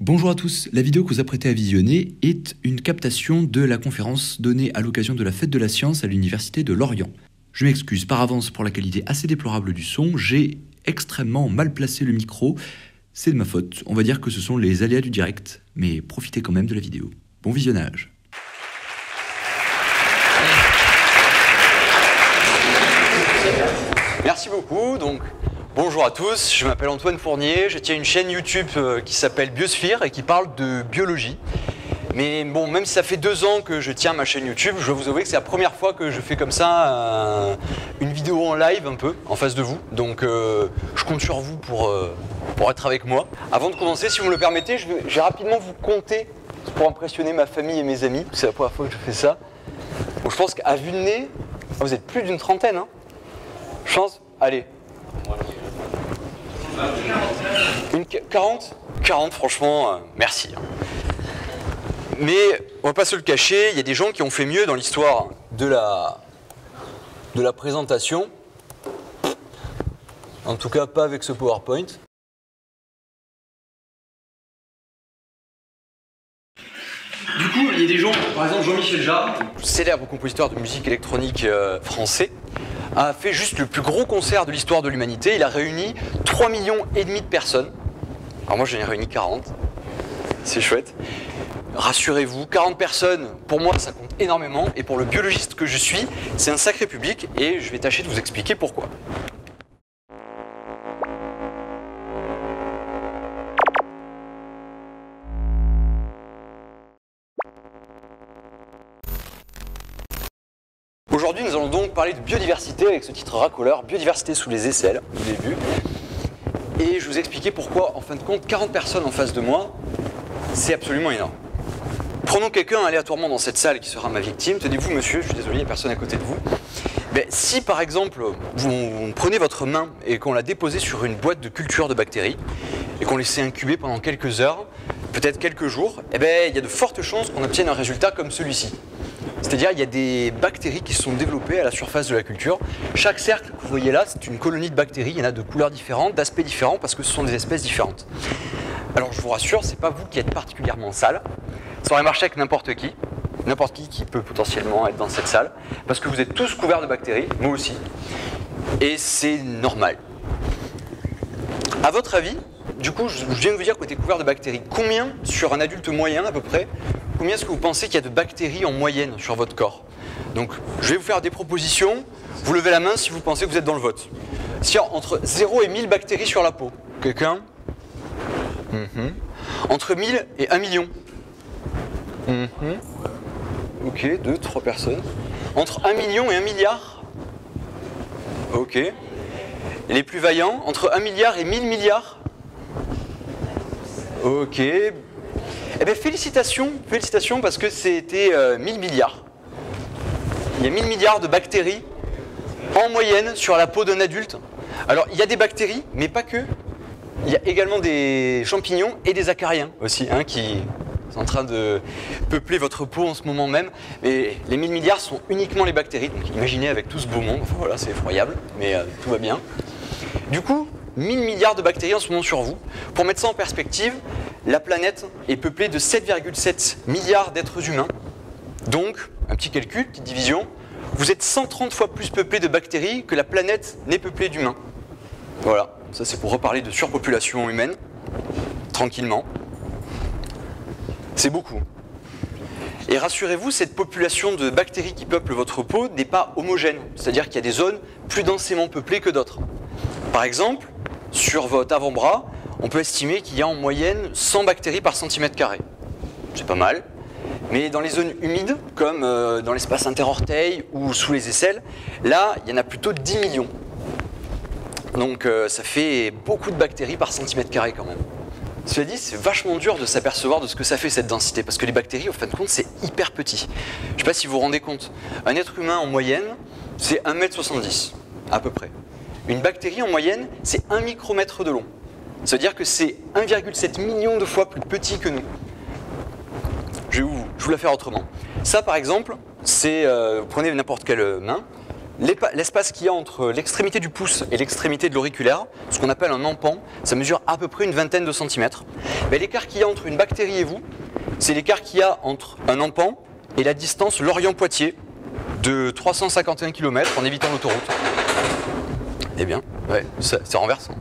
Bonjour à tous, la vidéo que vous apprêtez à visionner est une captation de la conférence donnée à l'occasion de la Fête de la Science à l'Université de Lorient. Je m'excuse par avance pour la qualité assez déplorable du son, j'ai extrêmement mal placé le micro, c'est de ma faute, on va dire que ce sont les aléas du direct, mais profitez quand même de la vidéo. Bon visionnage. Merci beaucoup. Bonjour à tous, je m'appelle Antoine Fournier, je tiens une chaîne YouTube qui s'appelle Biosphere et qui parle de biologie. Mais bon, même si ça fait 2 ans que je tiens ma chaîne YouTube, je dois vous avouer que c'est la première fois que je fais comme ça une vidéo en live un peu, en face de vous. Donc je compte sur vous pour être avec moi. Avant de commencer, si vous me le permettez, je vais rapidement vous compter pour impressionner ma famille et mes amis. C'est la première fois que je fais ça. Donc, je pense qu'à vue de nez, vous êtes plus d'une trentaine. Hein. Je pense, allez. 40 franchement, merci. Mais on va pas se le cacher, il y a des gens qui ont fait mieux dans l'histoire de la présentation. En tout cas, pas avec ce PowerPoint. Du coup, il y a des gens, par exemple Jean-Michel Jarre, célèbre compositeur de musique électronique français, a fait juste le plus gros concert de l'histoire de l'humanité. Il a réuni 3,5 millions de personnes. Alors moi, j'en ai réuni 40. C'est chouette. Rassurez-vous, 40 personnes, pour moi, ça compte énormément. Et pour le biologiste que je suis, c'est un sacré public. Et je vais tâcher de vous expliquer pourquoi. Aujourd'hui, nous allons donc parler de biodiversité avec ce titre racoleur, biodiversité sous les aisselles, au début. Et je vous expliquer pourquoi, en fin de compte, 40 personnes en face de moi, c'est absolument énorme. Prenons quelqu'un aléatoirement dans cette salle qui sera ma victime. Tenez-vous, monsieur, je suis désolé, il n'y a personne à côté de vous. Mais si, par exemple, vous prenez votre main et qu'on la déposez sur une boîte de culture de bactéries et qu'on laissait incuber pendant quelques heures, peut-être quelques jours, eh bien, il y a de fortes chances qu'on obtienne un résultat comme celui-ci. C'est-à-dire il y a des bactéries qui se sont développées à la surface de la culture. Chaque cercle que vous voyez là, c'est une colonie de bactéries. Il y en a de couleurs différentes, d'aspects différents, parce que ce sont des espèces différentes. Alors je vous rassure, c'est pas vous qui êtes particulièrement sale. Ça aurait marché avec n'importe qui peut potentiellement être dans cette salle, parce que vous êtes tous couverts de bactéries, moi aussi, et c'est normal. À votre avis, du coup, je viens de vous dire qu'on était couverts de bactéries. Combien, sur un adulte moyen à peu près, combien est-ce que vous pensez qu'il y a de bactéries en moyenne sur votre corps? Donc, je vais vous faire des propositions. Vous levez la main si vous pensez que vous êtes dans le vote. Si entre 0 et 1000 bactéries sur la peau. Quelqu'un? Entre 1000 et 1 million. Ok, 2, 3 personnes. Entre 1 million et 1 milliard. Ok. Et les plus vaillants, entre 1 milliard et 1000 milliards. Ok. Eh bien, félicitations parce que c'était 1000 milliards. Il y a 1000 milliards de bactéries en moyenne sur la peau d'un adulte. Alors, il y a des bactéries, mais pas que. Il y a également des champignons et des acariens aussi, hein, qui sont en train de peupler votre peau en ce moment même. Mais les 1000 milliards sont uniquement les bactéries. Donc, imaginez avec tout ce beau monde. Enfin, voilà, c'est effroyable, mais tout va bien. Du coup, 1000 milliards de bactéries en ce moment sur vous. Pour mettre ça en perspective, la planète est peuplée de 7,7 milliards d'êtres humains. Donc, un petit calcul, petite division, vous êtes 130 fois plus peuplé de bactéries que la planète n'est peuplée d'humains. Voilà, ça c'est pour reparler de surpopulation humaine, tranquillement. C'est beaucoup. Et rassurez-vous, cette population de bactéries qui peuplent votre peau n'est pas homogène, c'est-à-dire qu'il y a des zones plus densément peuplées que d'autres. Par exemple, sur votre avant-bras, on peut estimer qu'il y a en moyenne 100 bactéries par centimètre carré. C'est pas mal. Mais dans les zones humides, comme dans l'espace interorteil ou sous les aisselles, là, il y en a plutôt 10 millions. Donc ça fait beaucoup de bactéries par centimètre carré quand même. Cela dit, c'est vachement dur de s'apercevoir de ce que ça fait cette densité, parce que les bactéries, au fin de compte, c'est hyper petit. Je ne sais pas si vous vous rendez compte, un être humain en moyenne, c'est 1,70 m, à peu près. Une bactérie en moyenne, c'est 1 micromètre de long. Ça veut dire que c'est 1,7 million de fois plus petit que nous. Je vais vous la faire autrement. Ça, par exemple, c'est, vous prenez n'importe quelle main, l'espace qu'il y a entre l'extrémité du pouce et l'extrémité de l'auriculaire, ce qu'on appelle un empan, ça mesure à peu près une vingtaine de centimètres. L'écart qu'il y a entre une bactérie et vous, c'est l'écart qu'il y a entre un empan et la distance Lorient-Poitiers de 351 km en évitant l'autoroute. Eh bien, ouais, c'est renversant.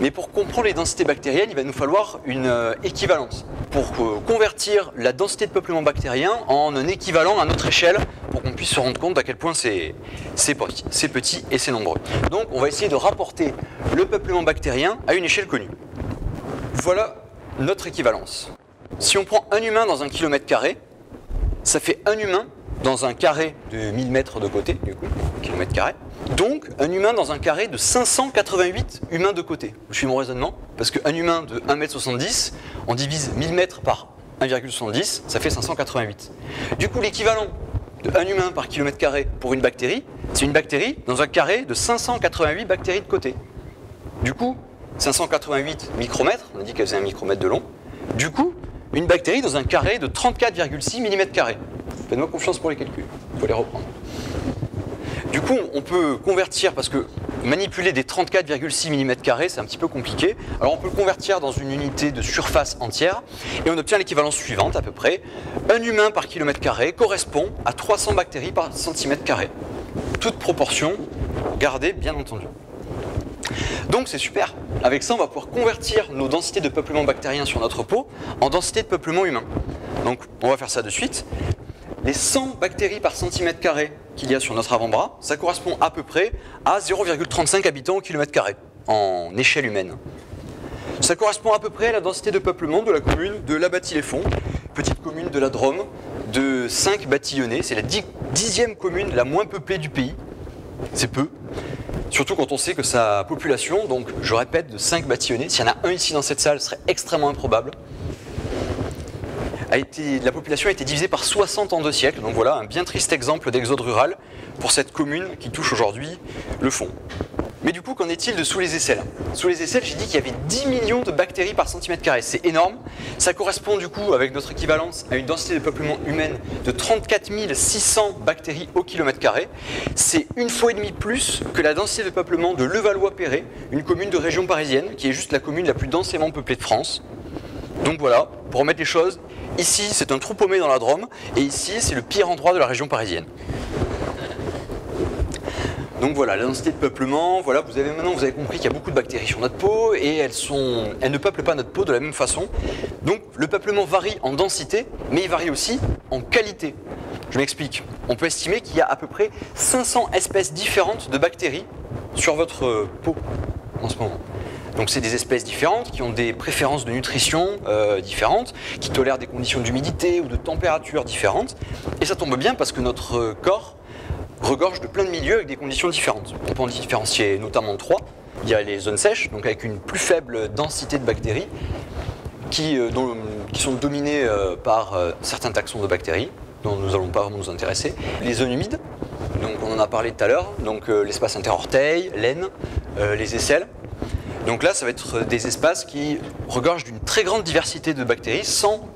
Mais pour comprendre les densités bactériennes, il va nous falloir une équivalence. Pour convertir la densité de peuplement bactérien en un équivalent à notre échelle, pour qu'on puisse se rendre compte à quel point c'est petit et c'est nombreux. Donc on va essayer de rapporter le peuplement bactérien à une échelle connue. Voilà notre équivalence. Si on prend un humain dans un kilomètre carré, ça fait un humain dans un carré de 1000 mètres de côté, du coup, kilomètre carré. Donc, un humain dans un carré de 588 humains de côté. Je suis mon raisonnement, parce qu'un humain de 1m70, on divise 1000 mètres par 1,70, ça fait 588. Du coup, l'équivalent de 1 humain par kilomètre carré pour une bactérie, c'est une bactérie dans un carré de 588 bactéries de côté. Du coup, 588 micromètres, on a dit qu'elle faisait 1 micromètre de long. Du coup, une bactérie dans un carré de 34,6 mm². Faites-moi confiance pour les calculs, il faut les reprendre. Du coup, on peut convertir, parce que manipuler des 34,6 mm², c'est un petit peu compliqué. Alors on peut le convertir dans une unité de surface entière, et on obtient l'équivalence suivante à peu près. Un humain par kilomètre carré correspond à 300 bactéries par centimètre carré. Toute proportion gardée, bien entendu. Donc c'est super. Avec ça, on va pouvoir convertir nos densités de peuplement bactérien sur notre peau en densité de peuplement humain. Donc on va faire ça de suite. Les 100 bactéries par centimètre carré qu'il y a sur notre avant-bras, ça correspond à peu près à 0,35 habitants au kilomètre carré, en échelle humaine. Ça correspond à peu près à la densité de peuplement de la commune de La Bâtie-les-Fonds, petite commune de la Drôme, de 5 bâtillonnés. C'est la 10e commune la moins peuplée du pays. C'est peu. Surtout quand on sait que sa population, donc je répète, de 5 bâtillonnés, s'il y en a un ici dans cette salle, ce serait extrêmement improbable. La population a été divisée par 60 en 2 siècles, donc voilà un bien triste exemple d'exode rural pour cette commune qui touche aujourd'hui le fond. Mais du coup, qu'en est-il de sous les aisselles? Sous les aisselles, j'ai dit qu'il y avait 10 millions de bactéries par centimètre carré, c'est énorme. Ça correspond du coup, avec notre équivalence, à une densité de peuplement humaine de 34 600 bactéries au kilomètre carré. C'est 1,5 fois plus que la densité de peuplement de Levallois-Perret, une commune de région parisienne, qui est juste la commune la plus densément peuplée de France. Donc voilà, pour remettre les choses, ici c'est un trou paumé dans la Drôme, et ici c'est le pire endroit de la région parisienne. Donc voilà, la densité de peuplement, voilà, vous avez compris qu'il y a beaucoup de bactéries sur notre peau, et elles ne peuplent pas notre peau de la même façon. Donc le peuplement varie en densité, mais il varie aussi en qualité. Je m'explique. On peut estimer qu'il y a à peu près 500 espèces différentes de bactéries sur votre peau en ce moment. Donc c'est des espèces différentes qui ont des préférences de nutrition différentes, qui tolèrent des conditions d'humidité ou de température différentes. Et ça tombe bien parce que notre corps regorge de plein de milieux avec des conditions différentes. On peut en différencier notamment 3. Il y a les zones sèches, donc avec une plus faible densité de bactéries, qui sont dominées par certains taxons de bactéries, dont nous n'allons pas vraiment nous intéresser. Les zones humides, donc on en a parlé tout à l'heure, donc l'espace interorteil, l'aine, les aisselles. Donc là, ça va être des espaces qui regorgent d'une très grande diversité de bactéries, sans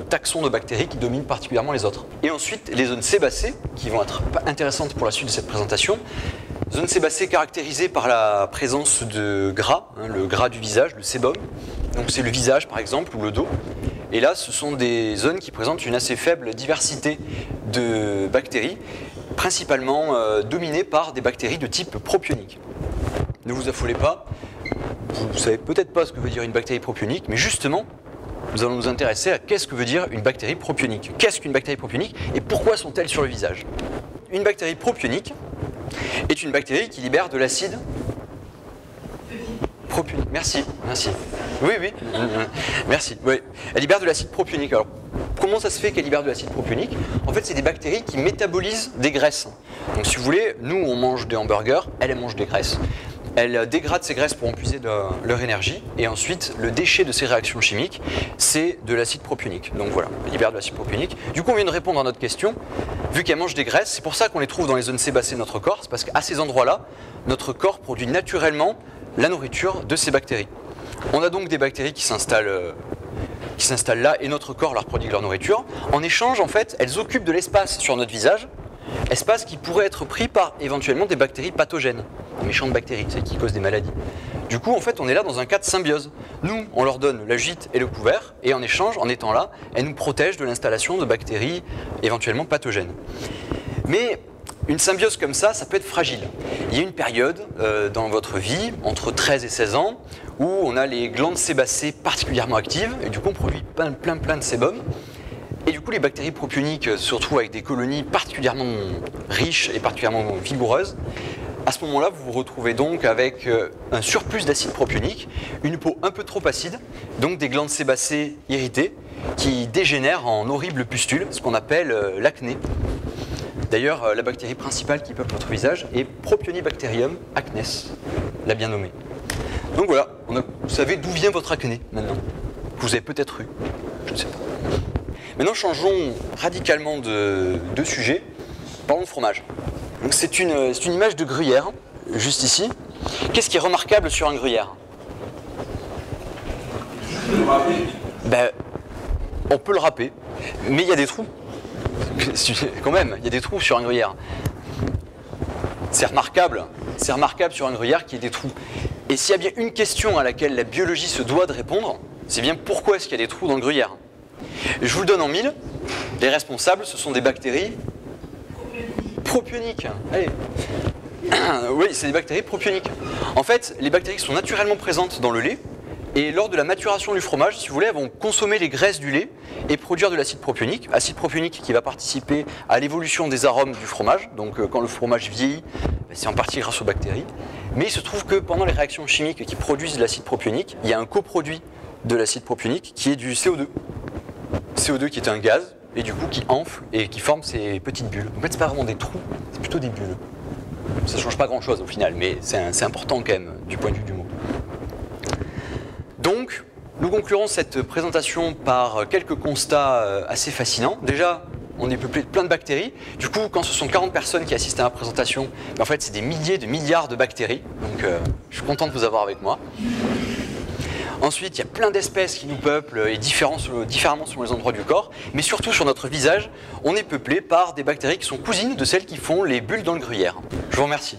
taxons de bactéries qui dominent particulièrement les autres. Et ensuite, les zones sébacées, qui vont être intéressantes pour la suite de cette présentation. Zones sébacées caractérisées par la présence de gras, le gras du visage, le sébum. Donc c'est le visage par exemple, ou le dos. Et là, ce sont des zones qui présentent une assez faible diversité de bactéries, principalement dominées par des bactéries de type propionique. Ne vous affolez pas. Vous ne savez peut-être pas ce que veut dire une bactérie propionique, mais justement, nous allons nous intéresser à qu'est-ce que veut dire une bactérie propionique. Qu'est-ce qu'une bactérie propionique et pourquoi sont-elles sur le visage? Une bactérie propionique est une bactérie qui libère de l'acide propionique. Merci. Oui, merci. Oui. Elle libère de l'acide propionique. Alors, comment ça se fait qu'elle libère de l'acide propionique? En fait, c'est des bactéries qui métabolisent des graisses. Donc, si vous voulez, nous, on mange des hamburgers, elle mange des graisses. Elle dégrade ces graisses pour en puiser de leur énergie, et ensuite le déchet de ces réactions chimiques, c'est de l'acide propionique. Donc voilà, elle libère de l'acide propionique. Du coup, on vient de répondre à notre question. Vu qu'elle mange des graisses, c'est pour ça qu'on les trouve dans les zones sébacées de notre corps, c'est parce qu'à ces endroits-là, notre corps produit naturellement la nourriture de ces bactéries. On a donc des bactéries qui s'installent là, et notre corps leur produit leur nourriture. En échange, en fait, elles occupent de l'espace sur notre visage espace qui pourrait être pris par éventuellement des bactéries pathogènes, des méchantes bactéries, celles qui causent des maladies. Du coup, en fait, on est là dans un cas de symbiose. Nous, on leur donne la gîte et le couvert, et en échange, en étant là, elles nous protègent de l'installation de bactéries éventuellement pathogènes. Mais une symbiose comme ça peut être fragile. Il y a une période dans votre vie, entre 13 et 16 ans, où on a les glandes sébacées particulièrement actives, et du coup on produit plein de sébum. Et du coup les bactéries propioniques se retrouvent avec des colonies particulièrement riches et particulièrement vigoureuses. À ce moment-là, vous vous retrouvez donc avec un surplus d'acide propionique, une peau un peu trop acide, donc des glandes sébacées irritées, qui dégénèrent en horribles pustules, ce qu'on appelle l'acné. D'ailleurs, la bactérie principale qui peuple votre visage est Propionibacterium acnes, l'a bien nommée. Donc voilà, vous savez d'où vient votre acné maintenant. Que vous avez peut-être eu, je ne sais pas. Maintenant, changeons radicalement de sujet. Parlons de fromage. C'est une image de gruyère, juste ici. Qu'est-ce qui est remarquable sur un gruyère? Ben, on peut le râper, mais il y a des trous. Quand même, il y a des trous sur un gruyère. C'est remarquable sur un gruyère qu'il y ait des trous. Et s'il y a bien une question à laquelle la biologie se doit de répondre, c'est bien pourquoi est-ce qu'il y a des trous dans le gruyère. Je vous le donne en mille. Les responsables, ce sont des bactéries propioniques. Allez. Oui, c'est des bactéries propioniques. En fait, les bactéries sont naturellement présentes dans le lait. Et lors de la maturation du fromage, si vous voulez, elles vont consommer les graisses du lait et produire de l'acide propionique. Acide propionique qui va participer à l'évolution des arômes du fromage. Donc quand le fromage vieillit, c'est en partie grâce aux bactéries. Mais il se trouve que pendant les réactions chimiques qui produisent de l'acide propionique, il y a un coproduit de l'acide propionique qui est du CO2. CO2 qui est un gaz et du coup qui enfle et qui forme ces petites bulles. En fait, c'est pas vraiment des trous, c'est plutôt des bulles. Ça ne change pas grand-chose au final, mais c'est important quand même du point de vue du mot. Donc, nous conclurons cette présentation par quelques constats assez fascinants. Déjà, on est peuplé de plein de bactéries. Du coup, quand ce sont 40 personnes qui assistent à ma présentation, en fait, c'est des milliers de milliards de bactéries. Donc, je suis content de vous avoir avec moi. Ensuite, il y a plein d'espèces qui nous peuplent et différemment selon les endroits du corps. Mais surtout, sur notre visage, on est peuplé par des bactéries qui sont cousines de celles qui font les bulles dans le gruyère. Je vous remercie.